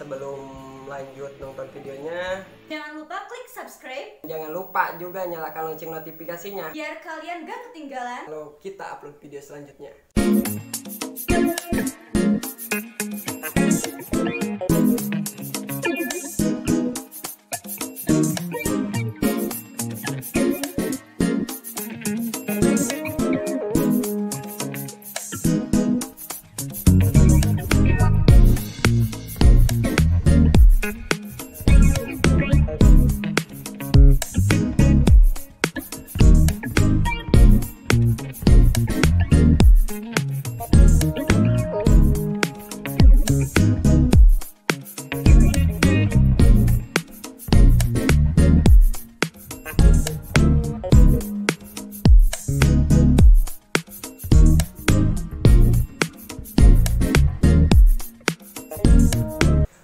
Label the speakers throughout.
Speaker 1: sebelum lanjut nonton videonya,
Speaker 2: jangan lupa klik subscribe.
Speaker 1: Jangan lupa juga nyalakan lonceng notifikasinya
Speaker 2: biar kalian gak ketinggalan
Speaker 1: kalau kita upload video selanjutnya.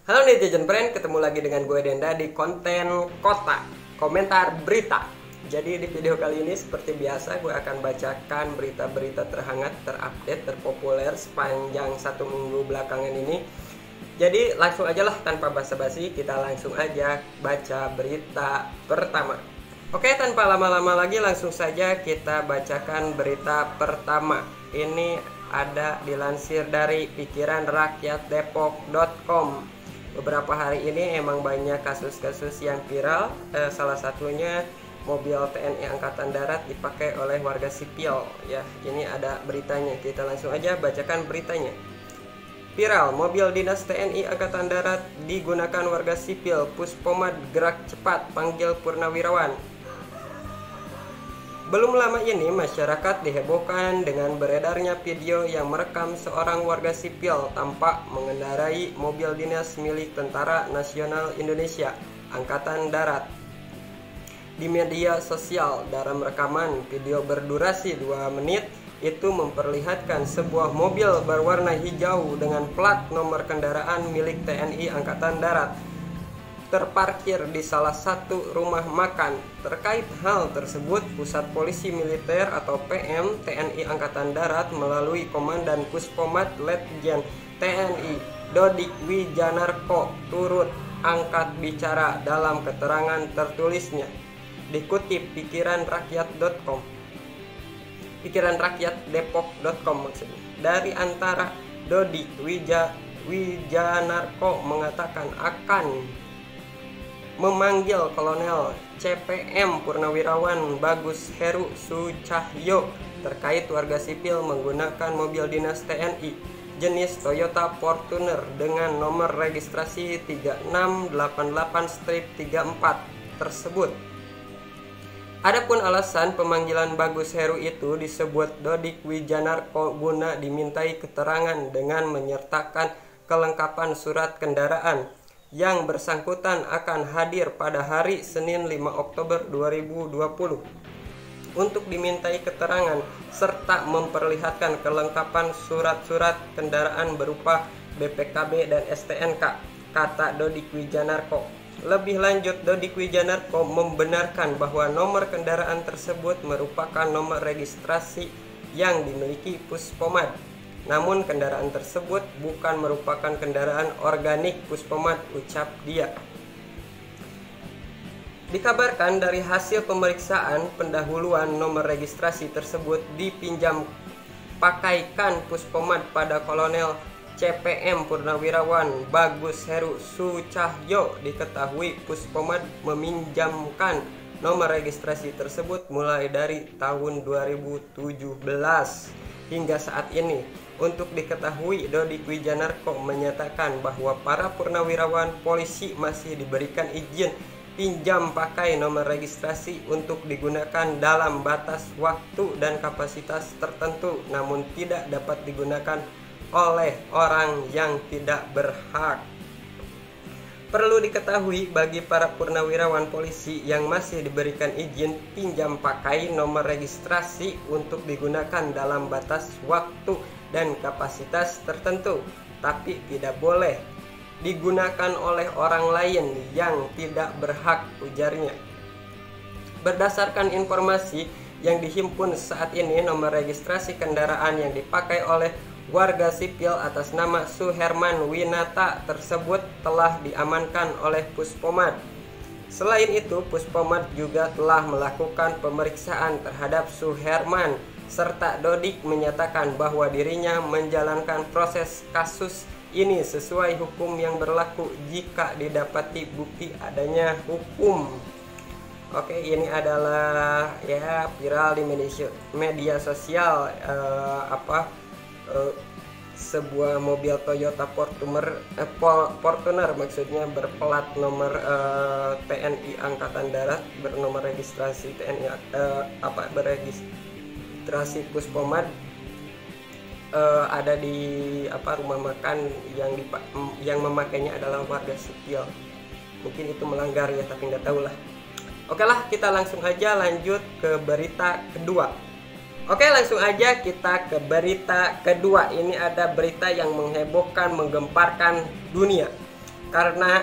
Speaker 1: Halo netizen friend, ketemu lagi dengan gue Denda di konten Kota Komentar Berita. Jadi di video kali ini seperti biasa gue akan bacakan berita-berita terhangat, terupdate, terpopuler sepanjang 1 minggu belakangan ini. Jadi langsung aja lah, tanpa basa-basi, kita langsung aja baca berita pertama. Oke, tanpa lama-lama lagi langsung saja kita bacakan berita pertama. Ini ada dilansir dari pikiranrakyatdepok.com. Beberapa hari ini emang banyak kasus-kasus yang viral, salah satunya mobil TNI Angkatan Darat dipakai oleh warga sipil. Ya, ini ada beritanya, kita langsung aja bacakan beritanya. Viral, mobil dinas TNI Angkatan Darat digunakan warga sipil, Puspomad gerak cepat panggil purnawirawan. Belum lama ini masyarakat dihebohkan dengan beredarnya video yang merekam seorang warga sipil tampak mengendarai mobil dinas milik Tentara Nasional Indonesia Angkatan Darat. Di media sosial, dalam rekaman video berdurasi 2 menit itu memperlihatkan sebuah mobil berwarna hijau dengan plat nomor kendaraan milik TNI Angkatan Darat terparkir di salah satu rumah makan. Terkait hal tersebut, Pusat Polisi Militer atau PM TNI Angkatan Darat melalui Komandan Puspomad Letjen TNI Dodik Wijanarko turut angkat bicara dalam keterangan tertulisnya. Dikutip pikiranrakyat.com, pikiranrakyatdepok.com maksudnya. Dari antara Dodik Wijanarko mengatakan akan memanggil Kolonel CPM Purnawirawan Bagus Heru Sucahyo terkait warga sipil menggunakan mobil dinas TNI jenis Toyota Fortuner dengan nomor registrasi 3688-34 tersebut. Adapun alasan pemanggilan Bagus Heru itu disebut Dodik Wijanarko guna dimintai keterangan dengan menyertakan kelengkapan surat kendaraan yang bersangkutan akan hadir pada hari Senin 5 Oktober 2020 untuk dimintai keterangan serta memperlihatkan kelengkapan surat-surat kendaraan berupa BPKB dan STNK, kata Dodik Wijanarko. Lebih lanjut, Dodik Wijanarko membenarkan bahwa nomor kendaraan tersebut merupakan nomor registrasi yang dimiliki Puspomad. Namun kendaraan tersebut bukan merupakan kendaraan organik Puspomad, ucap dia. Dikabarkan dari hasil pemeriksaan pendahuluan nomor registrasi tersebut dipinjam pakaikan Puspomad pada Kolonel CPM Purnawirawan Bagus Heru Sucahyo. Diketahui Puspomad meminjamkan nomor registrasi tersebut mulai dari tahun 2017 hingga saat ini. Untuk diketahui, Dodik Wijanarko menyatakan bahwa para purnawirawan polisi masih diberikan izin pinjam pakai nomor registrasi untuk digunakan dalam batas waktu dan kapasitas tertentu, namun tidak dapat digunakan oleh orang yang tidak berhak. Perlu diketahui, bagi para purnawirawan polisi yang masih diberikan izin pinjam pakai nomor registrasi untuk digunakan dalam batas waktu dan kapasitas tertentu, tapi tidak boleh digunakan oleh orang lain yang tidak berhak, ujarnya. Berdasarkan informasi yang dihimpun saat ini, nomor registrasi kendaraan yang dipakai oleh warga sipil atas nama Suherman Winata tersebut telah diamankan oleh Puspomad. Selain itu, Puspomad juga telah melakukan pemeriksaan terhadap Suherman, serta Dodik menyatakan bahwa dirinya menjalankan proses kasus ini sesuai hukum yang berlaku jika didapati bukti adanya hukum. Oke, ini adalah ya viral di media sosial sebuah mobil Toyota Fortuner maksudnya berplat nomor TNI Angkatan Darat, bernomor registrasi TNI beregistrasi Puspomad, ada di rumah makan yang memakainya adalah warga sipil. Mungkin itu melanggar ya, tapi nggak tahu lah. Oke lah, kita langsung aja lanjut ke berita kedua. Oke, langsung aja kita ke berita kedua. Ini ada berita yang menghebohkan, menggemparkan dunia. Karena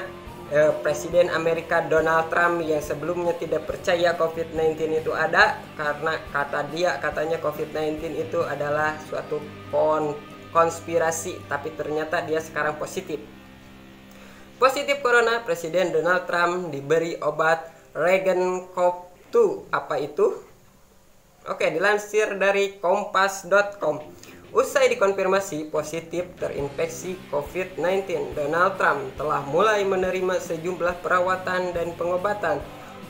Speaker 1: Presiden Amerika Donald Trump yang sebelumnya tidak percaya COVID-19 itu ada, karena katanya COVID-19 itu adalah suatu konspirasi, tapi ternyata dia sekarang positif corona. Presiden Donald Trump diberi obat Regencov-2. Apa itu? Oke, dilansir dari kompas.com. Usai dikonfirmasi positif terinfeksi COVID-19, Donald Trump telah mulai menerima sejumlah perawatan dan pengobatan.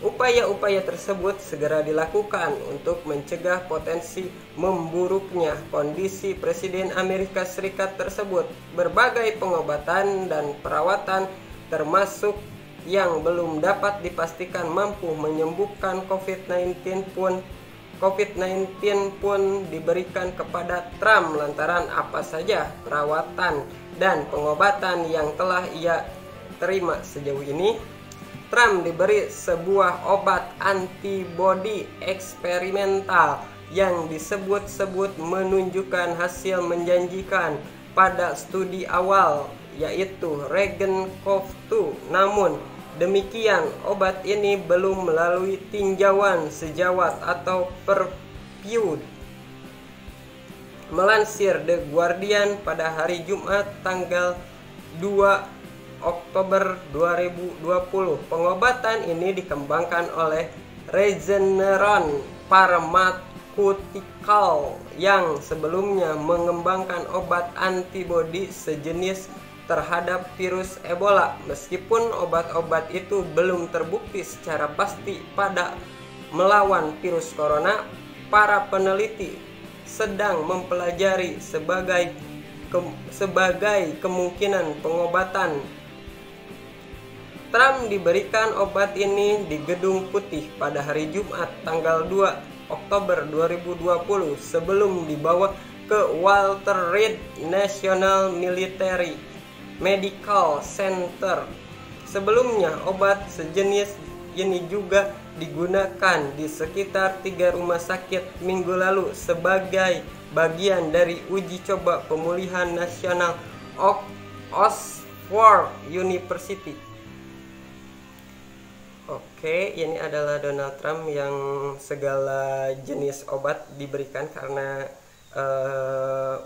Speaker 1: Upaya-upaya tersebut segera dilakukan untuk mencegah potensi memburuknya kondisi Presiden Amerika Serikat tersebut. Berbagai pengobatan dan perawatan termasuk yang belum dapat dipastikan mampu menyembuhkan COVID-19 pun diberikan kepada Trump. Lantaran apa saja perawatan dan pengobatan yang telah ia terima sejauh ini? Trump diberi sebuah obat antibodi eksperimental yang disebut-sebut menunjukkan hasil menjanjikan pada studi awal, yaitu Regencov-2. Namun demikian, obat ini belum melalui tinjauan sejawat atau perview. Melansir The Guardian pada hari Jumat tanggal 2 Oktober 2020, pengobatan ini dikembangkan oleh Regeneron Pharmaceutical yang sebelumnya mengembangkan obat antibodi sejenis terhadap virus Ebola. Meskipun obat-obat itu belum terbukti secara pasti pada melawan virus corona, para peneliti sedang mempelajari sebagai kemungkinan pengobatan. Trump diberikan obat ini di Gedung Putih pada hari Jumat tanggal 2 Oktober 2020 sebelum dibawa ke Walter Reed National Military Medical Center. Sebelumnya, obat sejenis ini juga digunakan di sekitar 3 rumah sakit minggu lalu sebagai bagian dari uji coba pemulihan nasional Oxford University. Oke, ini adalah Donald Trump yang segala jenis obat diberikan karena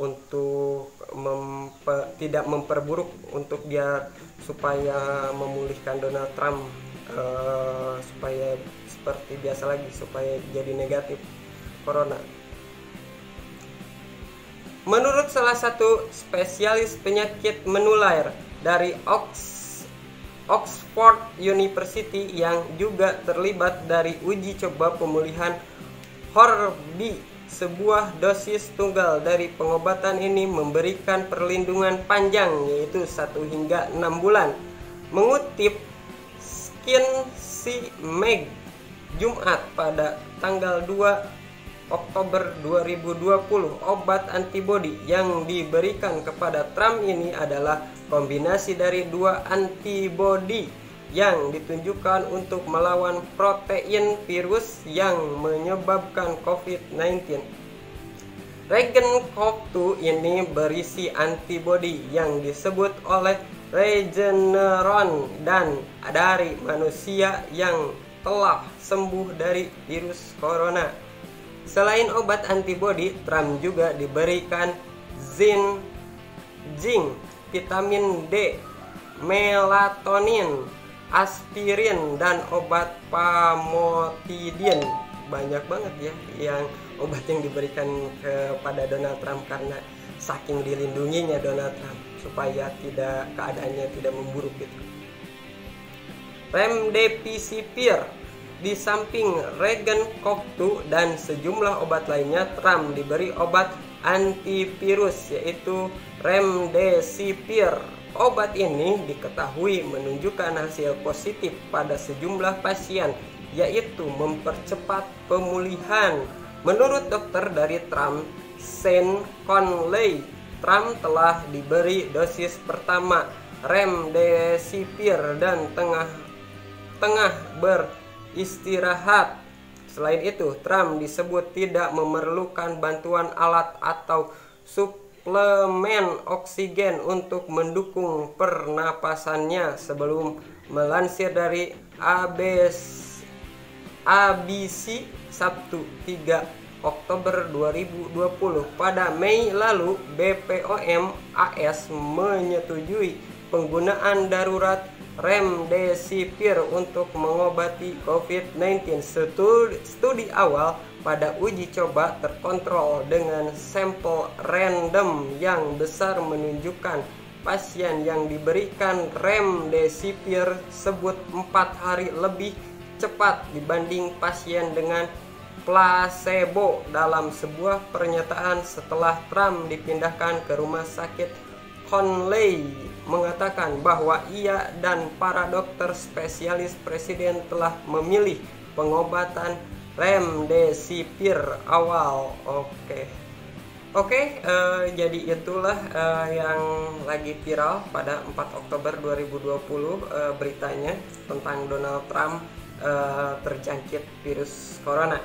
Speaker 1: untuk tidak memperburuk, untuk biar supaya memulihkan Donald Trump, supaya seperti biasa lagi, supaya jadi negatif corona. Menurut salah satu spesialis penyakit menular dari Oxford University yang juga terlibat dari uji coba pemulihan Horby, sebuah dosis tunggal dari pengobatan ini memberikan perlindungan panjang, yaitu 1 hingga 6 bulan. Mengutip SkinCMag Jumat pada tanggal 2 Oktober 2020, obat antibodi yang diberikan kepada Trump ini adalah kombinasi dari 2 antibodi yang ditunjukkan untuk melawan protein virus yang menyebabkan COVID-19. Regencov-2 ini berisi antibodi yang disebut oleh Regeneron dan dari manusia yang telah sembuh dari virus corona. Selain obat antibodi, Trump juga diberikan zinc, vitamin D, melatonin, aspirin, dan obat pamotidin. Banyak banget ya yang obat yang diberikan kepada Donald Trump karena saking dilindunginya Donald Trump supaya keadaannya tidak memburuk gitu. Remdesivir. Di samping Regencov-2 dan sejumlah obat lainnya, Trump diberi obat antivirus yaitu remdesivir. Obat ini diketahui menunjukkan hasil positif pada sejumlah pasien, yaitu mempercepat pemulihan. Menurut dokter dari Trump, Sean Conley, Trump telah diberi dosis pertama remdesivir dan tengah beristirahat. Selain itu, Trump disebut tidak memerlukan bantuan alat atau suplemen oksigen untuk mendukung pernapasannya. Sebelum melansir dari ABC Sabtu 3 Oktober 2020, pada Mei lalu BPOM AS menyetujui penggunaan darurat remdesivir untuk mengobati COVID-19. Studi awal pada uji coba terkontrol dengan sampel random yang besar menunjukkan pasien yang diberikan remdesivir tersebut 4 hari lebih cepat dibanding pasien dengan placebo. Dalam sebuah pernyataan setelah Trump dipindahkan ke rumah sakit, Conley mengatakan bahwa ia dan para dokter spesialis presiden telah memilih pengobatan remdesivir awal. Jadi itulah yang lagi viral pada 4 Oktober 2020, beritanya tentang Donald Trump terjangkit virus corona.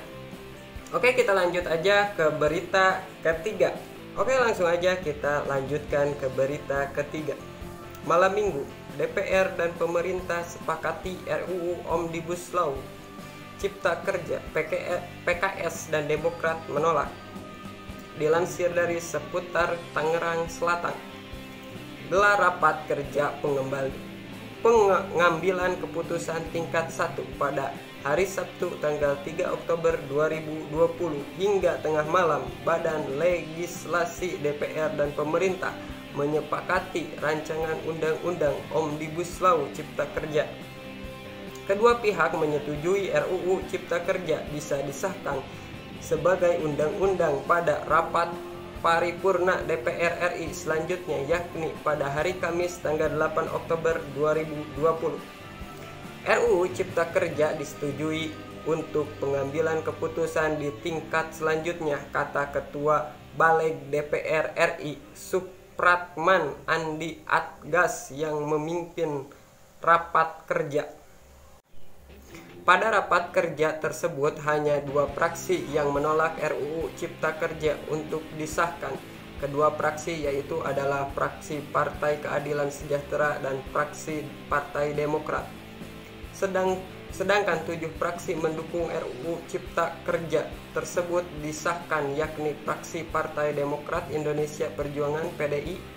Speaker 1: Kita lanjut aja ke berita ketiga. Langsung aja kita lanjutkan ke berita ketiga. Malam Minggu, DPR dan pemerintah sepakati RUU Omnibus Law Cipta Kerja. PKS dan Demokrat menolak. Dilansir dari Seputar Tangerang Selatan, gelar rapat kerja pengambilan keputusan tingkat 1 pada hari Sabtu tanggal 3 Oktober 2020 hingga tengah malam. Badan Legislasi DPR dan pemerintah menyepakati rancangan undang-undang Omnibus Law Cipta Kerja. Kedua pihak menyetujui RUU Cipta Kerja bisa disahkan sebagai undang-undang pada rapat paripurna DPR RI selanjutnya, yakni pada hari Kamis tanggal 8 Oktober 2020. RUU Cipta Kerja disetujui untuk pengambilan keputusan di tingkat selanjutnya, kata Ketua Baleg DPR RI Supratman Andi Atgas yang memimpin rapat kerja. Pada rapat kerja tersebut hanya 2 fraksi yang menolak RUU Cipta Kerja untuk disahkan. Kedua fraksi yaitu adalah fraksi Partai Keadilan Sejahtera dan fraksi Partai Demokrat. Sedangkan 7 fraksi mendukung RUU Cipta Kerja tersebut disahkan, yakni fraksi Partai Demokrat Indonesia Perjuangan PDI,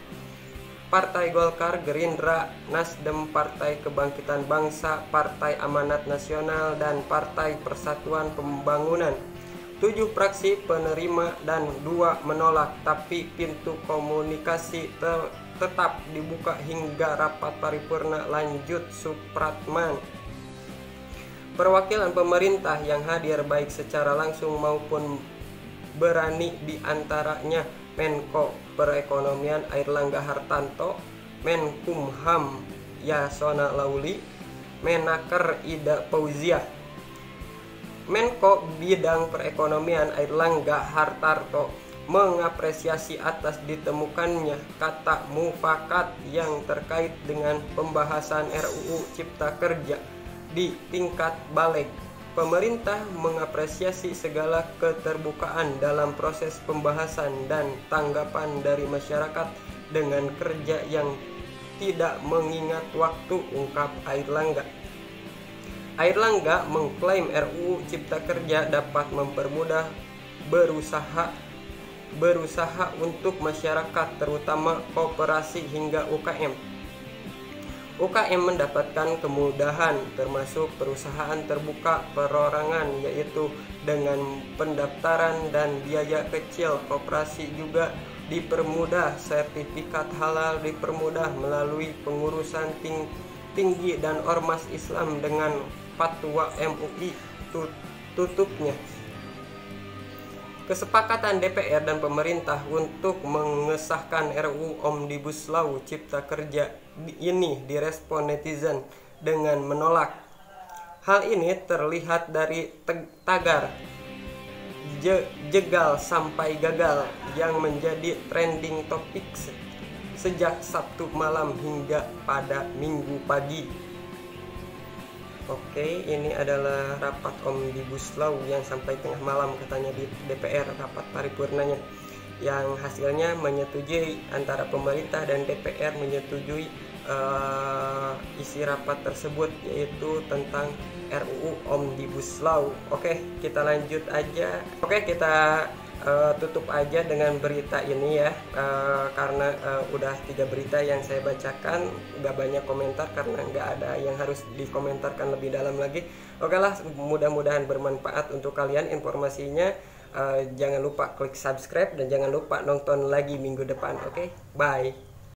Speaker 1: Partai Golkar, Gerindra, Nasdem, Partai Kebangkitan Bangsa, Partai Amanat Nasional, dan Partai Persatuan Pembangunan. 7 fraksi penerima dan 2 menolak, tapi pintu komunikasi tetap dibuka hingga rapat paripurna, lanjut Supratman. Perwakilan pemerintah yang hadir baik secara langsung maupun berani diantaranya Menko Perekonomian Airlangga Hartarto, Menkumham Yasona Lauli, Menaker Ida Fauziah. Menko Bidang Perekonomian Airlangga Hartarto mengapresiasi atas ditemukannya kata mufakat yang terkait dengan pembahasan RUU Cipta Kerja di tingkat Baleg. Pemerintah mengapresiasi segala keterbukaan dalam proses pembahasan dan tanggapan dari masyarakat dengan kerja yang tidak mengingat waktu, ungkap Airlangga. Airlangga mengklaim RUU Cipta Kerja dapat mempermudah berusaha berusaha untuk masyarakat, terutama koperasi hingga UKM. UKM mendapatkan kemudahan termasuk perusahaan terbuka perorangan, yaitu dengan pendaftaran dan biaya kecil. Koperasi juga dipermudah, sertifikat halal dipermudah melalui pengurusan tinggi dan ormas Islam dengan fatwa MUI tutupnya. Kesepakatan DPR dan pemerintah untuk mengesahkan RUU Omnibus Law Cipta Kerja ini direspon netizen dengan menolak. Hal ini terlihat dari tagar jegal sampai gagal yang menjadi trending topik sejak Sabtu malam hingga pada Minggu pagi. Oke, ini adalah rapat Omnibus Law yang sampai tengah malam katanya di DPR, rapat paripurnanya, yang hasilnya menyetujui, antara pemerintah dan DPR menyetujui isi rapat tersebut, yaitu tentang RUU Omnibus Law. Oke, kita lanjut aja. Oke, kita tutup aja dengan berita ini ya, karena udah 3 berita yang saya bacakan, gak banyak komentar karena nggak ada yang harus dikomentarkan lebih dalam lagi. Oke lah, mudah-mudahan bermanfaat untuk kalian informasinya. Jangan lupa klik subscribe dan jangan lupa nonton lagi minggu depan. Oke, bye.